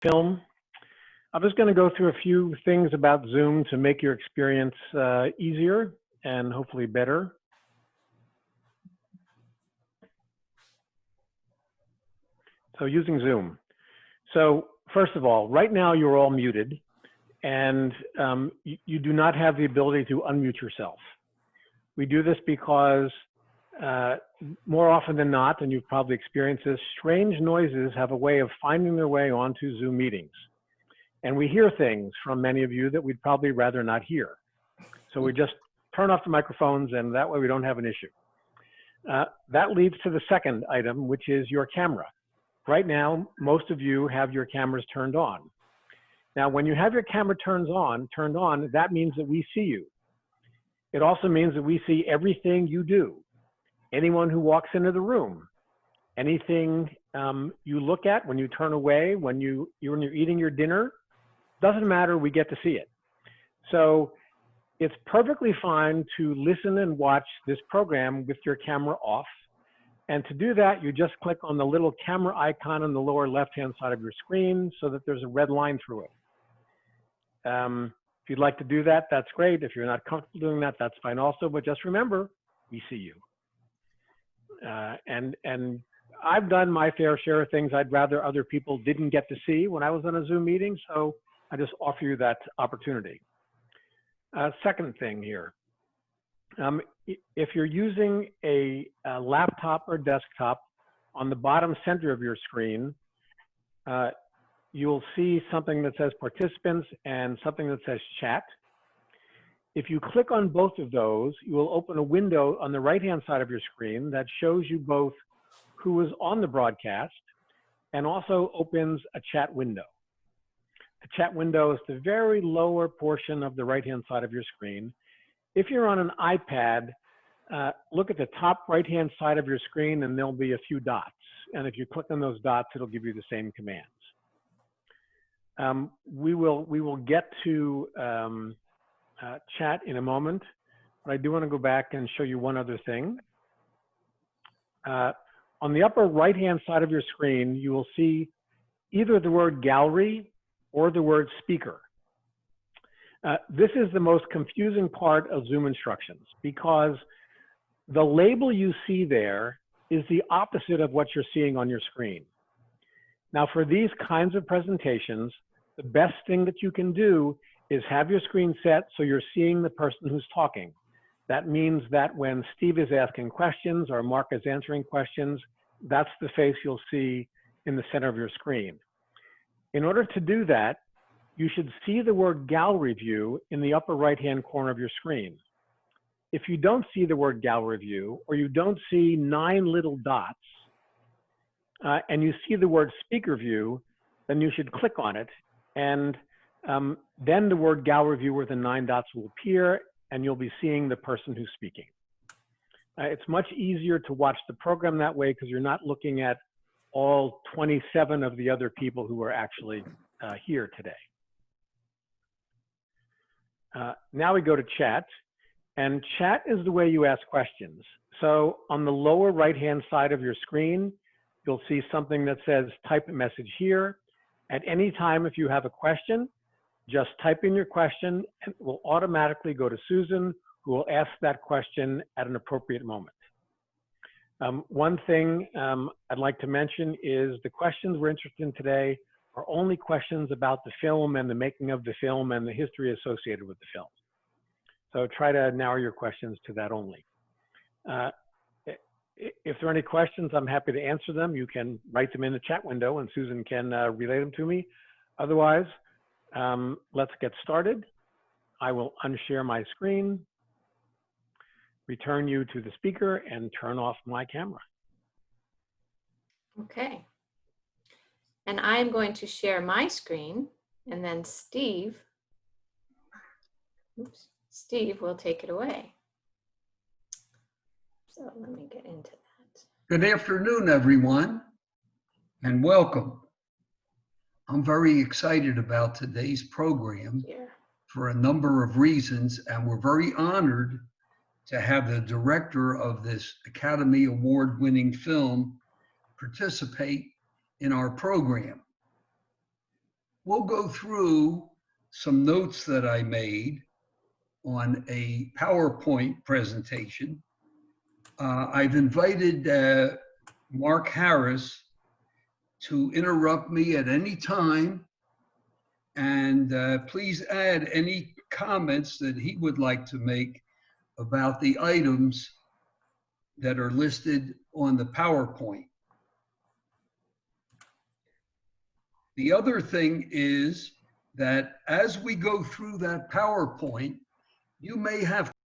film. I'm just going to go through a few things about Zoom to make your experience easier and hopefully better. So using Zoom. So first of all, right now you're all muted and you do not have the ability to unmute yourself. We do this because more often than not, and you've probably experienced this, strange noises have a way of finding their way onto Zoom meetings. And we hear things from many of you that we'd probably rather not hear. So we just turn off the microphones and that way we don't have an issue. That leads to the second item, which is your camera. Right now, most of you have your cameras turned on. Now, when you have your camera turned on, that means that we see you. It also means that we see everything you do. Anyone who walks into the room, anything you look at when you turn away, when you're eating your dinner, doesn't matter, we get to see it. So it's perfectly fine to listen and watch this program with your camera off. And to do that, you just click on the little camera icon on the lower left-hand side of your screen so that there's a red line through it. If you'd like to do that, that's great. If you're not comfortable doing that, that's fine also. But just remember, we see you. And I've done my fair share of things I'd rather other people didn't get to see when I was on a Zoom meeting. So I just offer you that opportunity. Second thing here. If you're using a laptop or desktop, on the bottom center of your screen, you'll see something that says participants and something that says chat. If you click on both of those, you will open a window on the right-hand side of your screen that shows you both who is on the broadcast and also opens a chat window. The chat window is the very lower portion of the right-hand side of your screen. If you're on an iPad, look at the top right-hand side of your screen and there'll be a few dots. And if you click on those dots, it'll give you the same commands. We will get to chat in a moment, but I do want to go back and show you one other thing. On the upper right-hand side of your screen, you will see either the word gallery or the word speaker. This is the most confusing part of Zoom instructions because the label you see there is the opposite of what you're seeing on your screen. Now, for these kinds of presentations, the best thing that you can do is have your screen set so you're seeing the person who's talking. That means that when Steve is asking questions or Mark is answering questions, that's the face you'll see in the center of your screen. In order to do that, you should see the word gallery view in the upper right-hand corner of your screen. If you don't see the word gallery view, or you don't see 9 little dots, and you see the word speaker view, then you should click on it, and then the word gallery view where the 9 dots will appear, and you'll be seeing the person who's speaking. It's much easier to watch the program that way because you're not looking at all 27 of the other people who are actually here today. Now we go to chat, and chat is the way you ask questions. So on the lower right-hand side of your screen, you'll see something that says type a message here. At any time, if you have a question, just type in your question and it will automatically go to Susan, who will ask that question at an appropriate moment. One thing I'd like to mention is the questions we're interested in today are only questions about the film and the making of the film and the history associated with the film. So try to narrow your questions to that only. If there are any questions, I'm happy to answer them. You can write them in the chat window and Susan can relay them to me. Otherwise, let's get started. I will unshare my screen, return you to the speaker, and turn off my camera. Okay. And I'm going to share my screen, and then Steve will take it away. So let me get into that. Good afternoon, everyone, and welcome. I'm very excited about today's program for a number of reasons, and we're very honored to have the director of this Academy Award-winning film participate in our program. we'll go through some notes that I made on a PowerPoint presentation. I've invited Mark Harris to interrupt me at any time, and please add any comments that he would like to make about the items that are listed on the PowerPoint. The other thing is that as we go through that PowerPoint, you may have